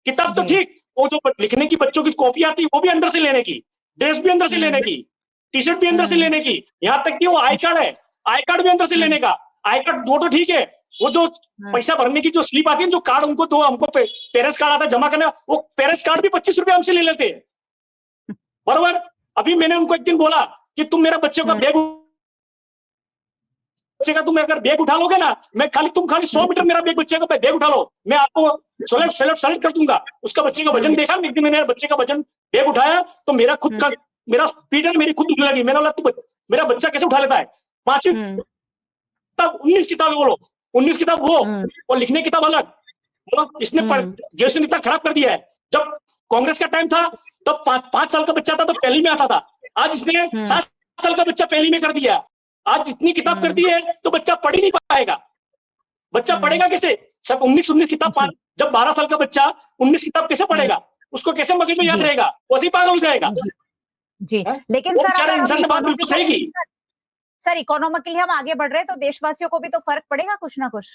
किताब तो ठीक, वो जो लिखने की बच्चों की कॉपी आती है वो भी अंदर से लेने की, ड्रेस भी अंदर से लेने की, टी-शर्ट भी अंदर से लेने की, यहाँ तक कि वो आई कार्ड है, आई कार्ड भी अंदर से लेने का। आई कार्ड वो तो ठीक है, वो जो पैसा भरने की जो स्लिप आती है, जो कार्ड उनको तो हमको पेरेंट्स कार्ड आता है जमा करने, वो पेरेंट्स कार्ड भी 25 रुपए हमसे ले लेते हैं। बरोबर। अभी मैंने उनको एक दिन बोला कि तुम मेरा बच्चे का तुम अगर बैग उठा लोगे ना, मैं तुम खाली 100 मीटर मेरा बच्चे का बैग उठा लो, मैं आपको सेलेक्ट कर दूंगा। उसका बच्चे का वजन देखा, एक दिन मैंने बच्चे का वजन बैग उठाया तो मेरा खुद का मेरा पीठ मेरी खुद दुखने लगी। मैंने बोला तू मेरा बच्चा कैसे उठा लेता है? 5वीं तब 19 किताब बोलो, 19 किताब वो और लिखने की किताब अलग। इसने ग्रेजुएशन इतना खराब कर दिया है। जब कांग्रेस का टाइम था तब 5 साल का बच्चा था तो पहली में आता था, आज इसने 7 साल का बच्चा पहली में कर दिया। आज इतनी किताब कर दी है तो बच्चा पढ़ ही नहीं पाएगा। बच्चा पढ़ेगा कैसे? सब 19 किताब, जब 12 साल का बच्चा 19 किताब कैसे पढ़ेगा? उसको कैसे मगज में याद रहेगा? वैसे ही पागल हो जाएगा। जी, लेकिन सर इंसान ने बात बिल्कुल सही की। सर इकोनॉमिकली हम आगे बढ़ रहे हैं तो देशवासियों को भी तो फर्क पड़ेगा कुछ ना कुछ।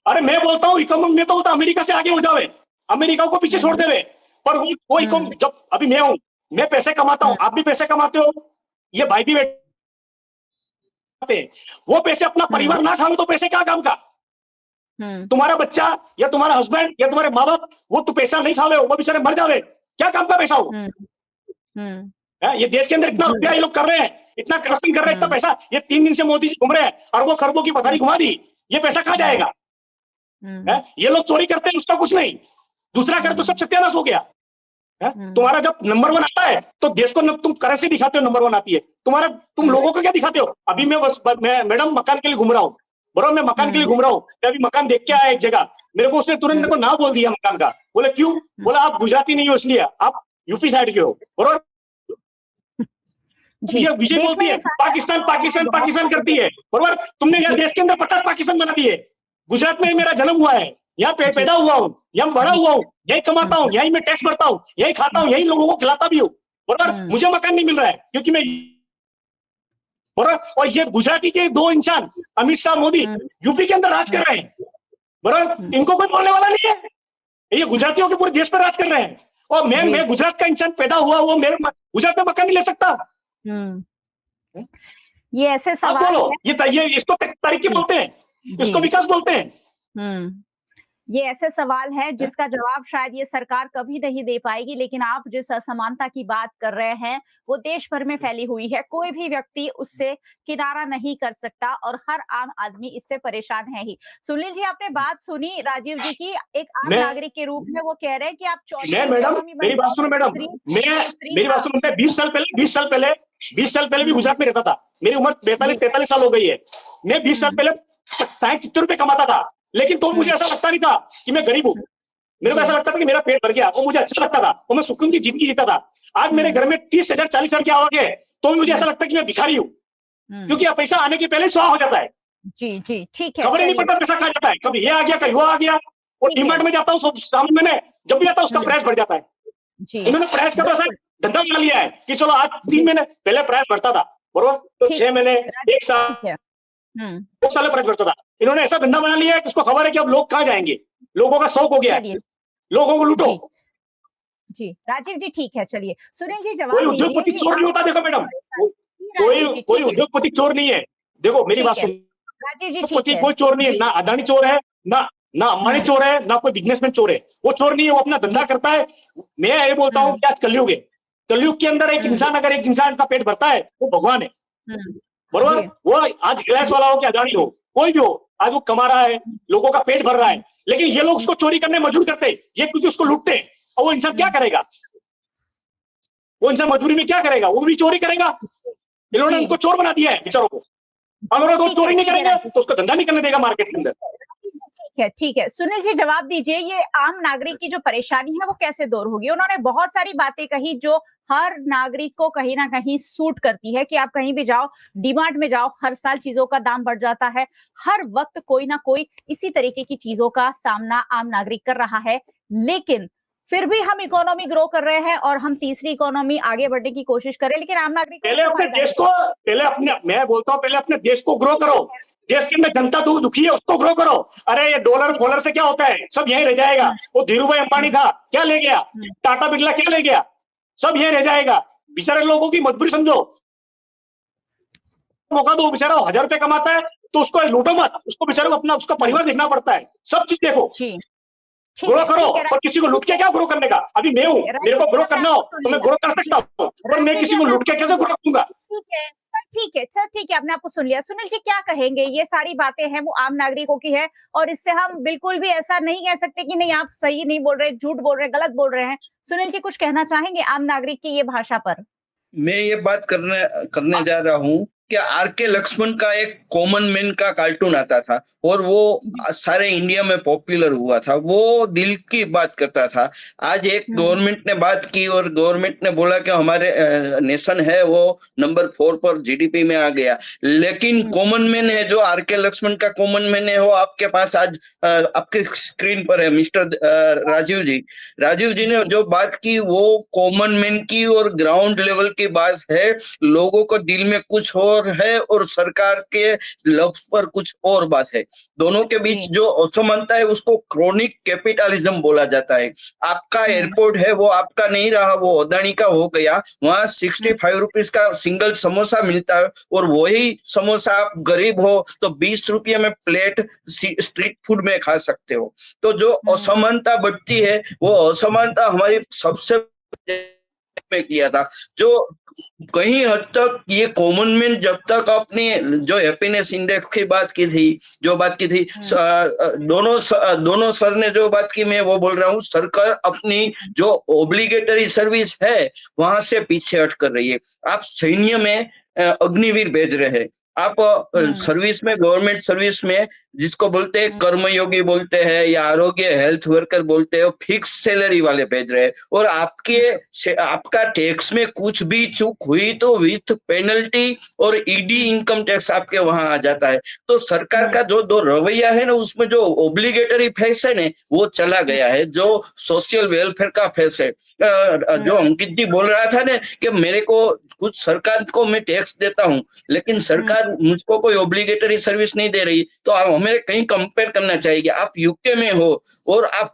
अरे मैं बोलता हूँ इकोनॉमी में तो होता अमेरिका से आगे हो जावे, अमेरिका को पीछे छोड़ देवे। पर वो इकोनॉमी जब अभी मैं हूँ, मैं पैसे कमाता हूँ, आप भी पैसे कमाते हो, ये भाई भी वो पैसे अपना परिवार ना खाओ तो पैसे क्या काम का? तुम्हारा बच्चा या तुम्हारा हस्बैंड या तुम्हारे माँ बाप वो तो पैसा नहीं खावे, वो बेचारे मर जावे, क्या काम का पैसा हो? ये देश के अंदर इतना रुपया ये लोग कर रहे हैं, इतना करप्शन कर रहे हैं, इतना पैसा, ये 3 दिन से मोदी जी घूम रहे हैं, अरबों खरबों की पथारी घुमा दी, ये पैसा कहाँ जाएगा? ये लोग चोरी करते हैं उसका कुछ नहीं, दूसरा करे तो सब सत्यानाश हो गया। तुम्हारा जब नंबर 1 आता है तो देश को तुम करेंसी दिखाते हो, नंबर 1 आती है, तुम लोगों को क्या दिखाते हो? अभी मैं मैडम मकान के लिए घूम रहा हूँ, बरोबर, मैं मकान के लिए घूम रहा हूँ, अभी मकान देख के आया एक जगह, मेरे को उसने तुरंत मेरे को ना बोल दिया मकान का। बोले क्यों? बोला आप गुजराती नहीं हो इसलिए, आप यूपी साइड के हो, बरोबर। ये विजय बोलती है पाकिस्तान पाकिस्तान पाकिस्तान करती है, बरोबर। तुमने यहाँ देश के अंदर 50 पाकिस्तान बना दिए। गुजरात में मेरा जन्म हुआ है, यहाँ पैदा हुआ हूँ, यहाँ बड़ा हुआ हूँ, यही कमाता हूँ, यही मैं टैक्स भरता हूँ, यही खाता हूँ, यही लोगों को खिलाता भी हूँ, बरोबर। मुझे मकान नहीं मिल रहा है क्योंकि मैं, बरोबर। और ये गुजराती के 2 इंसान अमित शाह मोदी यूपी के अंदर राज कर रहे हैं, बरोबर। इनको कोई बोलने वाला नहीं है, ये गुजरातियों के पूरे देश पर राज कर रहे हैं। और मैं गुजरात का इंसान पैदा हुआ, वो मेरे गुजरात में मकान नहीं ले सकता। ये ऐसे सवाल बोलो, ये इसको तरीके बोलते हैं, इसको विकास बोलते हैं। ये ऐसे सवाल है जिसका जवाब शायद ये सरकार कभी नहीं दे पाएगी, लेकिन आप जिस असमानता की बात कर रहे हैं वो देश भर में फैली हुई है, कोई भी व्यक्ति उससे किनारा नहीं कर सकता और हर आम आदमी इससे परेशान है ही। सुनील जी, आपने बात सुनी राजीव जी की, एक आम नागरिक के रूप में वो कह रहे हैं कि आप मैडम मेरी बात सुनो मैडम, मेरी बात सुनो, मैं 20 साल पहले भी गुजरात में रहता था, मेरी उम्र 43 साल हो गई है। मैं 20 साल पहले 60-70 रुपए कमाता था, लेकिन तो मुझे ऐसा लगता नहीं था कि मैं गरीब हूँ, मेरे को ऐसा लगता था कि मेरा पेट भर गया, वो मुझे अच्छा लगता था, वो मैं सुकून की जिंदगी जीता था। आज मेरे घर में 30,000 40,000 की आवक है तो मुझे ऐसा लगता है कि मैं भिखारी हूँ, क्योंकि पैसा आने के पहले स्वाह हो जाता है। जी जी ठीक है, खबर ही नहीं पड़ता पैसा खा जाता है, कभी ये आ गया कभी वो आ गया। और डीमार्ट में जाता हूँ सामने, मैंने जब भी आता हूँ उसका प्राइस बढ़ जाता है। इन्होंने प्राइस का पैसा धंधा बना लिया है कि चलो आज 3 महीने पहले प्राइस बढ़ता था, बरोबर, तो 6 महीने 1 साल 2 साल प्राइस बढ़ता था। इन्होंने ऐसा धंधा बना लिया है कि उसको खबर है कि अब लोग कहाँ जाएंगे, लोगों का शौक हो गया है, लोगों को लूटो। जी राजीव जी ठीक है, चलिए सुनील जी जवाब कोई उद्योगपति चोर नहीं होता, देखो मैडम, कोई उद्योगपति चोर नहीं है। देखो मेरी बात सुनो, उद्योगपति कोई चोर नहीं है, ना अदानी चोर है, ना अंबानी चोर है, ना कोई बिजनेसमैन चोर है, वो चोर नहीं है, वो अपना धंधा करता है। मैं ये बोलता हूँ कि आज कलयुग है, कलयुग के अंदर एक इंसान, अगर एक इंसान का पेट भरता है वो भगवान है, बरोबर। वो आज रिलायंस वाला हो कि अदानी हो, कोई भी हो, आज वो कमा रहा है, लोगों का पेट भर रहा है, लेकिन ये लोग उसको चोरी करने मजबूर करते हैं, ये कुछ उसको लूटते हैं, और वो इंसान क्या करेगा? वो इंसान मजबूरी में क्या करेगा? वो भी चोरी करेगा। इन्होंने उनको चोर बना दिया है बेचारों को, अगर वो चोरी नहीं करेंगे तो उसको धंधा नहीं करने देगा मार्केट के अंदर। ठीक है सुनील जी जवाब दीजिए, ये आम नागरिक की जो परेशानी है वो कैसे दूर होगी? उन्होंने बहुत सारी बातें कही जो हर नागरिक को कहीं ना कहीं सूट करती है कि आप कहीं भी जाओ, डीमार्ट में जाओ, हर साल चीजों का दाम बढ़ जाता है। हर वक्त कोई ना कोई इसी तरीके की चीजों का सामना आम नागरिक कर रहा है, लेकिन फिर भी हम इकोनॉमी ग्रो कर रहे हैं और हम तीसरी इकोनॉमी आगे बढ़ने की कोशिश करें, लेकिन आम नागरिक को पहले उसका अपने फायदा देश को, पहले अपने, मैं बोलता हूँ पहले अपने देश को ग्रो करो। देश के अंदर जनता दुखी है, उसको ग्रो करो। अरे ये डॉलर फॉलर से क्या होता है, सब यहीं रह जाएगा। वो धीरू भाई अंबानी था, क्या ले गया? टाटा बिरला क्या ले गया? सब यहीं रह जाएगा। बेचारे लोगों की मजबूरी समझो। मौका दो, बेचारा 1000 रुपए कमाता है तो उसको लूटो मत, उसको बेचारे को अपना उसका परिवार देखना पड़ता है। सब चीज देखो, जी, ठीक ग्रो है, करो। ठीक है, और किसी को लूट के क्या ग्रो करने का? अभी मैं हूँ, मेरे को ग्रो करना हो तो मैं ग्रो कर सकता हूँ, पर मैं किसी को लूट के कैसे ग्रो करूंगा? ठीक है सर, ठीक है सर, ठीक है, आपने आपको सुन लिया। सुनील जी क्या कहेंगे? ये सारी बातें हैं वो आम नागरिकों की है और इससे हम बिल्कुल भी ऐसा नहीं कह सकते कि नहीं आप सही नहीं बोल रहे, झूठ बोल रहे, गलत बोल रहे हैं। सुनील जी कुछ कहना चाहेंगे आम नागरिक की ये भाषा पर? मैं ये बात करने जा रहा हूँ कि आर.के. लक्ष्मण का एक कॉमन मैन का कार्टून आता था और वो सारे इंडिया में पॉपुलर हुआ था। वो दिल की बात करता था। आज एक गवर्नमेंट ने बात की और गवर्नमेंट ने बोला कि हमारे नेशन है वो नंबर 4 पर जीडीपी में आ गया, लेकिन कॉमन मैन है जो आर.के. लक्ष्मण का कॉमन मैन है वो आपके पास आज आपके स्क्रीन पर है, मिस्टर राजीव जी। राजीव जी ने जो बात की वो कॉमन मैन की और ग्राउंड लेवल की बात है। लोगों को दिल में कुछ और है और सरकार के लफ्ज पर कुछ और बात है। दोनों के बीच जो असमानता है उसको क्रोनिक कैपिटलिज्म बोला जाता है। आपका एयरपोर्ट है वो आपका नहीं रहा, वो अदानी का हो गया। वहां 65 रुपीज का सिंगल समोसा मिलता है और वही समोसा आप गरीब हो तो 20 रुपये में प्लेट स्ट्रीट फूड में खा सकते हो। तो जो असमानता बढ़ती है वो असमानता हमारी सबसे में किया था। जो कहीं हद तक ये कॉमन मैन जब तक अपनी जो हैप्पीनेस इंडेक्स की बात की थी, दोनों सर ने जो बात की, मैं वो बोल रहा हूँ, सरकार अपनी जो ओब्लिगेटरी सर्विस है वहां से पीछे हट कर रही है। आप सैन्य में अग्निवीर भेज रहे हैं, आप सर्विस में, गवर्नमेंट सर्विस में जिसको बोलते हैं कर्मयोगी बोलते हैं या आरोग्य हेल्थ वर्कर बोलते हैं, फिक्स सैलरी वाले भेज रहे हैं और आपका टैक्स में कुछ भी चूक हुई तो विथ पेनल्टी और ईडी इनकम टैक्स आपके वहां आ जाता है। तो सरकार का जो दो रवैया है ना, उसमें जो ओब्लिगेटरी फेस है ना वो चला गया है, जो सोशल वेलफेयर का फेस है। जो अंकित जी बोल रहा था ना कि मेरे को कुछ सरकार को मैं टैक्स देता हूँ लेकिन सरकार मुझको कोई ओब्लिगेटरी सर्विस नहीं दे रही, तो हमें कहीं कंपेयर करना चाहिए। आप यूके में हो और आप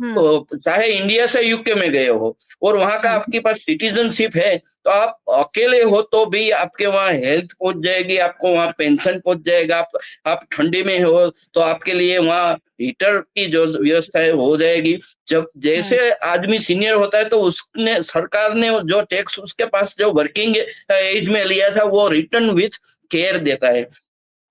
चाहे इंडिया से यूके में गए हो और वहां का आपके पास सिटीजनशिप है, तो आप अकेले हो तो भी आपके वहां हेल्थ पहुंच जाएगी, आपको वहां पेंशन पहुंच जाएगा। आप ठंडी में हो तो आपके लिए वहां हीटर की जो व्यवस्था है हो जाएगी। जब जैसे आदमी सीनियर होता है तो उसने, सरकार ने जो टैक्स उसके पास जो वर्किंग एज में लिया था वो रिटर्न विथ केयर देता है।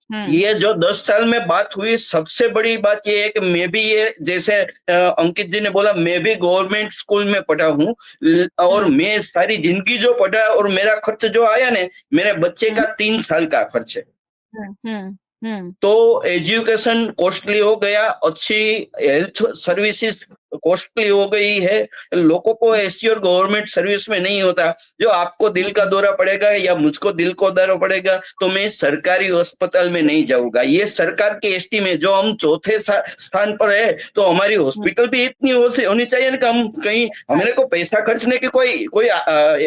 ये जो 10 साल में बात हुई, सबसे बड़ी बात ये है कि मैं भी, ये जैसे अंकित जी ने बोला, मैं भी गवर्नमेंट स्कूल में पढ़ा हूँ और मैं सारी जिंदगी जो पढ़ा और मेरा खर्च जो आया ने, मेरे बच्चे का 3 साल का खर्च है। तो एजुकेशन कॉस्टली हो गया, अच्छी हेल्थ सर्विसेज कॉस्टली हो गई है, लोगों को एश्योर गवर्नमेंट सर्विस में नहीं होता। जो आपको दिल का दौरा पड़ेगा या मुझको दिल को दौरा पड़ेगा तो मैं सरकारी अस्पताल में नहीं जाऊंगा। ये सरकार की एस्टी में जो हम चौथे स्थान पर है, तो हमारी हॉस्पिटल भी इतनी होनी चाहिए ना कि हम कहीं, हमारे को पैसा खर्चने की कोई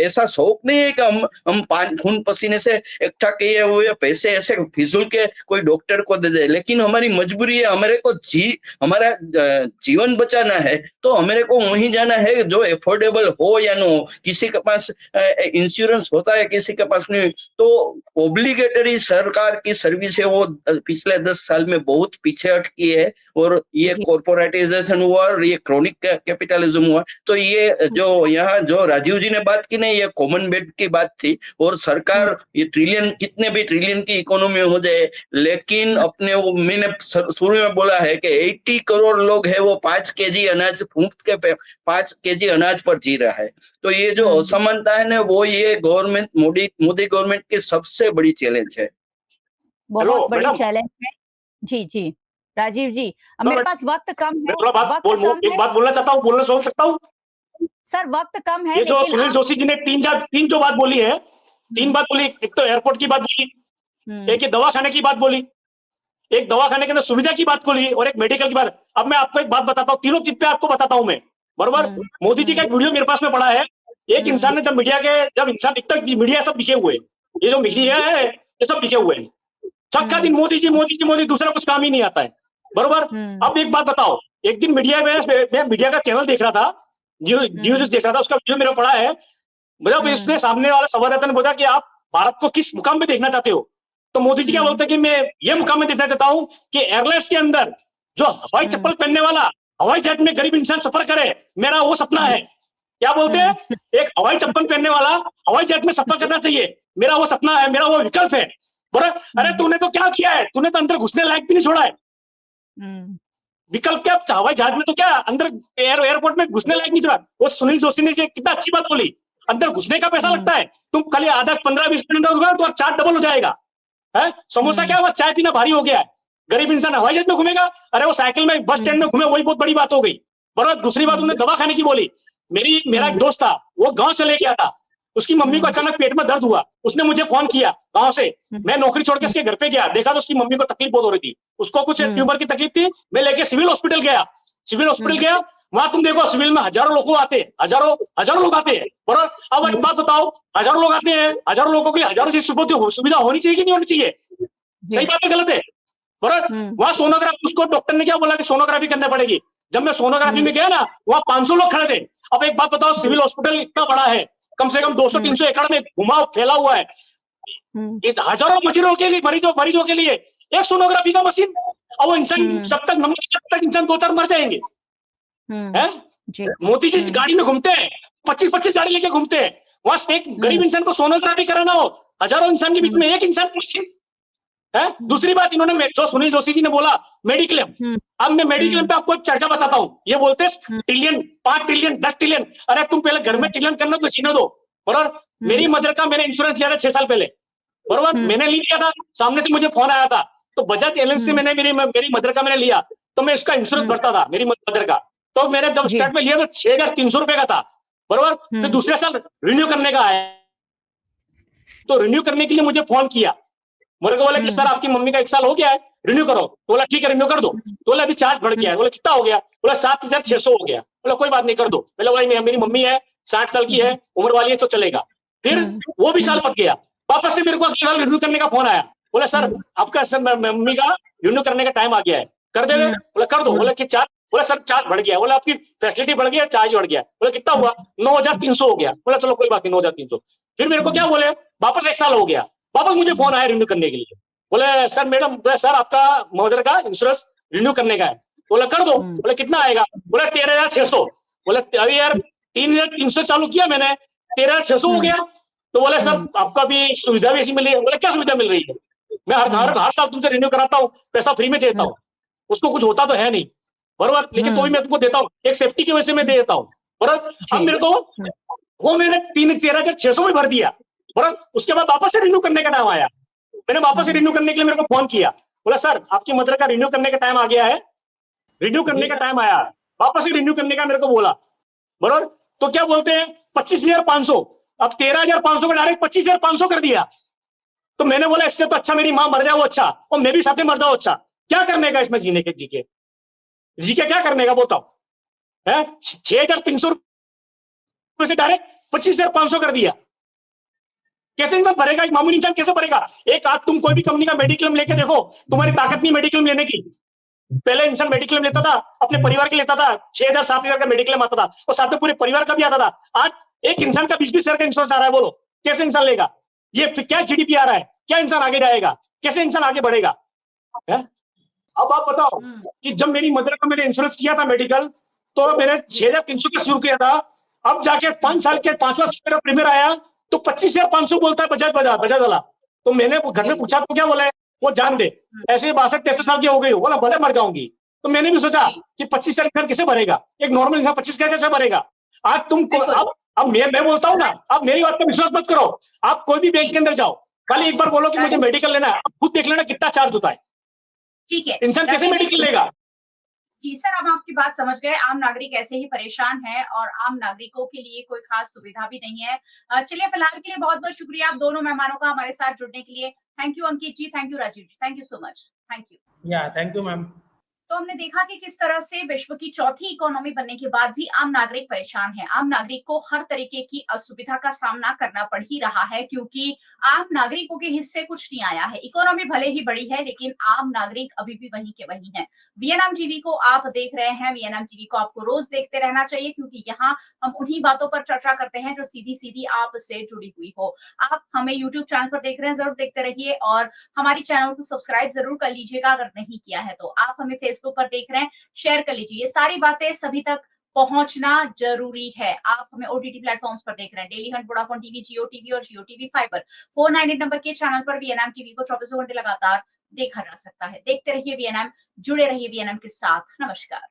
ऐसा शौक नहीं है कि हम खून पसीने से इकट्ठा किए हुए पैसे ऐसे फिजूल के कोई डॉक्टर को दे दे, लेकिन हमारी मजबूरी है, हमारे को हमारा जीवन बचाना है तो हमारे को वहीं जाना है जो एफोर्डेबल हो या ना हो। किसी के पास इंश्योरेंस होता है, किसी के पास नहीं। तो ओब्लिगेटरी सरकार की सर्विस है वो पिछले 10 साल में बहुत पीछे हटकी है और ये कॉर्पोरेटाइजेशन हुआ और ये क्रोनिक कैपिटलिज्म हुआ। तो ये जो यहाँ जो राजीव जी ने बात की ना, ये कॉमन बेड की बात थी और सरकार ये ट्रिलियन, कितने भी ट्रिलियन की इकोनॉमी हो जाए, लेकिन अपने वो, मैंने शुरू में बोला है कि 80 करोड़ लोग है वो 5 केजी अनाज फूंक के 5 केजी अनाज पर जी रहा है। तो ये जो असमानता है ना, वो ये गवर्नमेंट, मोदी गवर्नमेंट की सबसे बड़ी चैलेंज है। बहुत बड़ी चैलेंज है। जी जी राजीव जी, अब मेरे पास वक्त कम है, एक बात बोलना चाहता हूँ, बोलना सोच सकता हूँ सर वक्त कम है ये जो लेकिन सुनील जोशी जी ने तीन जो बात बोली है, तीन बात बोली, एक तो एयरपोर्ट की बात बोली, एक ये दवाखाने की बात बोली, एक दवाखाने के अंदर सुविधा की बात बोली और एक मेडिकल की बात। अब मैं आपको एक बात बताता हूँ, तीनों टिप पे आपको बताता हूँ मैं, बरोबर। मोदी जी का एक वीडियो मेरे पास में पड़ा है, एक इंसान ने जब इंसान दिखता है, मीडिया सब लिखे हुए, ये जो मीडिया है ये सब लिखे हुए हैं, सबका दिन मोदी जी मोदी जी मोदी, दूसरा कुछ काम ही नहीं आता है, बरोबर। अब एक बात बताओ, एक दिन मीडिया में मैं मीडिया का चैनल देख रहा था, न्यूज देख रहा था, उसका वीडियो मेरा पड़ा है, मतलब इसने सामने वाला संवाददाता ने बोला कि आप भारत को किस मुकाम पे देखना चाहते हो, तो मोदी जी क्या बोलते हैं कि मैं ये मुकाम में देखना चाहता हूं कि एयरलाइंस के अंदर जो हवाई चप्पल पहनने वाला हवाई जहाज में गरीब इंसान सफर करे, मेरा वो सपना है। क्या बोलते हैं, एक हवाई चप्पल पहनने वाला हवाई जहाज में सफर करना चाहिए, मेरा वो सपना है, मेरा वो विकल्प है। बोले अरे तूने तो क्या किया है, तूने तो अंदर घुसने लायक भी नहीं छोड़ा है। विकल्प क्या, हवाई जहाज में तो क्या अंदर एयरपोर्ट में घुसने लायक नहीं छोड़ा। वो सुनील जोशी ने कितना अच्छी बात बोली, अंदर घुसने का पैसा लगता है, तुम खाली आधा 15-20 मिनट होगा तो चार्ज डबल हो जाएगा है। समोसा क्या हुआ, चाय पीना भारी हो गया है, गरीब इंसान हवाई जहाज में घूमेगा, अरे वो साइकिल में बस स्टैंड में घूमे, वही बहुत बड़ी बात हो गई। बराबर। दूसरी बात उन्होंने दवाखाने की बोली, मेरा एक दोस्त था, वो गांव चले गया था, उसकी मम्मी को अचानक पेट में दर्द हुआ, उसने मुझे फोन किया गांव से, मैं नौकरी छोड़ के उसके घर पे गया, देखा तो उसकी मम्मी को तकलीफ बहुत हो रही थी, उसको कुछ ट्यूमर की तकलीफ थी, मैं लेके सिविल हॉस्पिटल गया, वहां तुम देखो सिविल में हजारों लोग आते हैं, हजारों लोग आते हैं। और अब एक बात बताओ, हजारों लोग आते हैं, हजारों लोगों के लिए हजारों चीज सुविधा होनी चाहिए कि नहीं होनी चाहिए, सही बात है गलत है, बराबर। वहां सोनोग्राफी, उसको डॉक्टर ने क्या बोला कि सोनोग्राफी करना पड़ेगी, जब मैं सोनोग्राफी में गया ना, वहां 500 लोग खड़े थे। अब एक बात बताओ, सिविल हॉस्पिटल इतना बड़ा है, कम से कम 200-300 एकड़ में घुमाव फैला हुआ है, हजारों मरीजों के लिए एक सोनोग्राफी का मशीन, और वो इंसान जब तक इंसान 2-4 मर जाएंगे हैं। मोदी जी गाड़ी में घूमते हैं, 25-25 गाड़ी लेके घूमते हैं, वहां एक गरीब इंसान को सोनोग्राफी कराना हो, हजारों इंसान के बीच में एक इंसान पूछिए है। दूसरी बात इन्होंने जो सुनील जोशी जी ने बोला मेडिक्लेम, अब मैं मेडिक्लेम पे आपको एक चर्चा बताता हूँ। ये बोलते हैं ट्रिलियन, 5 ट्रिलियन, 10 ट्रिलियन, अरे तुम पहले घर में ट्रिलियन करना तो छीनो दो, बराबर। मेरी मदर का मैंने इंश्योरेंस लिया था 6 साल पहले, बराबर, मैंने लिया था, सामने से मुझे फोन आया था, तो बजाज एलियंस से मैंने मेरी मदर का मैंने लिया, तो मैं इसका इंश्योरेंस भरता था मेरी मदर का, तो मैंने जब स्टार्ट में लिया तो 6,300 रुपए का था, बराबर। फिर दूसरे साल रिन्यू करने का आया, तो रिन्यू करने के लिए मुझे फोन किया, मेरे को बोला कि सर आपकी मम्मी का 1 साल हो गया है, रिन्यू करो, बोला ठीक है रिन्यू कर दो, बोला अभी चार्ज बढ़ गया है, बोला कितना हो गया, बोला 7,600 हो गया, बोला कोई बात नहीं कर दो, बोला भाई मेरी मम्मी है 60 साल की है, उम्र वाली है तो चलेगा। फिर वो भी साल पक गया, वापस से मेरे को अगले साल रिन्यू करने का फोन आया, बोला सर आपका सर मम्मी का रिन्यू करने का टाइम आ गया है, कर दे, बोला कर दो, बोला कि चार्ज, बोला सर चार्ज बढ़ गया, बोला आपकी फैसिलिटी बढ़ गया, चार्ज बढ़ गया, बोला कितना हुआ, 9,300 हो गया, बोला चलो कोई बात नहीं 9,300। फिर मेरे को क्या बोले, वापस 1 साल हो गया, वापस मुझे फोन आया रिन्यू करने के लिए, बोले सर मैडम, सर आपका मदर का इंश्योरेंस रिन्यू करने का है, बोला कर दो, बोले कितना आएगा, बोला 13,600, बोले अभी यार 3,300 चालू किया मैंने, 13,600 हो गया, तो बोले सर आपका भी सुविधा भी ऐसी मिली है, बोले क्या सुविधा मिल रही है, मैं हर साल तुमसे रिन्यू कराता हूँ, पैसा फ्री में देता हूँ, उसको कुछ होता तो है नहीं, बराबर, लेकिन तो भी मैं तुमको देता हूँ, एक सेफ्टी की वजह से मैं दे देता हूँ, बराबर। अब मेरे को वो मैंने 13,600 में भर दिया, बराबर। उसके बाद वापस से रिन्यू करने का नाम आया, मैंने वापस से रिन्यू करने के लिए मेरे को फोन किया, बोला सर आपकी मदर का रिन्यू करने का टाइम आ गया है, रिन्यू करने का टाइम आया, वापस से रिन्यू करने का मेरे को बोला, बराबर। तो क्या बोलते हैं 25,500, अब 13,500 का डायरेक्ट 25,500 कर दिया, तो मैंने बोला इससे तो अच्छा मेरी मां मर जाए वो अच्छा, और मैं भी साथ में मर जाऊं अच्छा, क्या करने का इसमें जीने के जी के क्या करने का बताओ है। 6,300 से डायरेक्ट 25,500 कर दिया, कैसे इंसान भरेगा, एक मामूली इंसान कैसे भरेगा। एक आज तुम कोई भी कंपनी का मेडिक्लेम लेके देखो, तुम्हारी ताकत नहीं मेडिक्लेम लेने की। पहले इंसान मेडिक्लेम लेता था अपने परिवार के लेता था, 6,000 7,000 का मेडिक्लेम आता था, और साथ में पूरे परिवार का भी आता था। आज एक इंसान का 20-20 हजार का इंश्योरेंस आ रहा है, बोलो कैसे इंसान लेगा, ये क्या जीडीपी आ रहा है, क्या इंसान आगे जाएगा, कैसे इंसान आगे बढ़ेगा है? अब आप बताओ कि जब मेरी मदर का मैंने इंश्योरेंस किया था मेडिकल, तो मैंने 6,300 का शुरू किया था, अब जाके 5 साल के 5वां मेरा प्रीमियर आया तो 25,500 बोलता है बजाज वाला। तो मैंने घर में पूछा तो क्या बोला है, वो जान दे, ऐसे 62-63 साल की हो गई हो, बोला भले मर जाऊंगी। तो मैंने भी सोचा कि 25 साल इंसान कैसे भरेगा, एक नॉर्मल इंसान 25 का कैसे भरेगा। आज तुमको अब मैं बोलता हूँ ना, आप मेरी बात पर विश्वास मत करो, आप कोई भी बैंक के अंदर जाओ, खाली एक बार बोलो कि मुझे मेडिकल लेना है, आप खुद देख लेना कितना चार्ज होता है। ठीक है, इंसान कैसे मेडिकल लेगा। जी सर, अब आपकी बात समझ गए। आम नागरिक ऐसे ही परेशान है और आम नागरिकों के लिए कोई खास सुविधा भी नहीं है। चलिए फिलहाल के लिए बहुत-बहुत शुक्रिया आप दोनों मेहमानों का हमारे साथ जुड़ने के लिए। Thank you Ankit ji, thank you Rajiv ji, thank you so much. Thank you. या थैंक यू मैम। तो हमने देखा कि किस तरह से विश्व की चौथी इकोनॉमी बनने के बाद भी आम नागरिक परेशान है। आम नागरिक को हर तरीके की असुविधा का सामना करना पड़ ही रहा है क्योंकि आम नागरिकों के हिस्से कुछ नहीं आया है। इकोनॉमी भले ही बड़ी है लेकिन आम नागरिक अभी भी वही के वही है। वीएनएम टीवी को आप देख रहे हैं। वीएनएम टीवी को आपको रोज देखते रहना चाहिए क्योंकि यहाँ हम उन्हीं बातों पर चर्चा करते हैं जो सीधी-सीधी आपसे जुड़ी हुई हो। आप हमें यूट्यूब चैनल पर देख रहे हैं, जरूर देखते रहिए और हमारी चैनल को सब्सक्राइब जरूर कर लीजिएगा अगर नहीं किया है तो। आप हमें फेसबुक पर देख रहे हैं, शेयर कर लीजिए। ये सारी बातें सभी तक पहुंचना जरूरी है। आप हमें ओटीटी प्लेटफॉर्म्स पर देख रहे हैं, डेली हंट, वोडाफोन टीवी, जियो टीवी और जियो टीवी फाइबर। 498 नंबर के चैनल पर वीएनएम टीवी को 24 घंटे लगातार देखा जा सकता है। देखते रहिए वीएनएम, जुड़े रहिए वीएनएम के साथ। नमस्कार।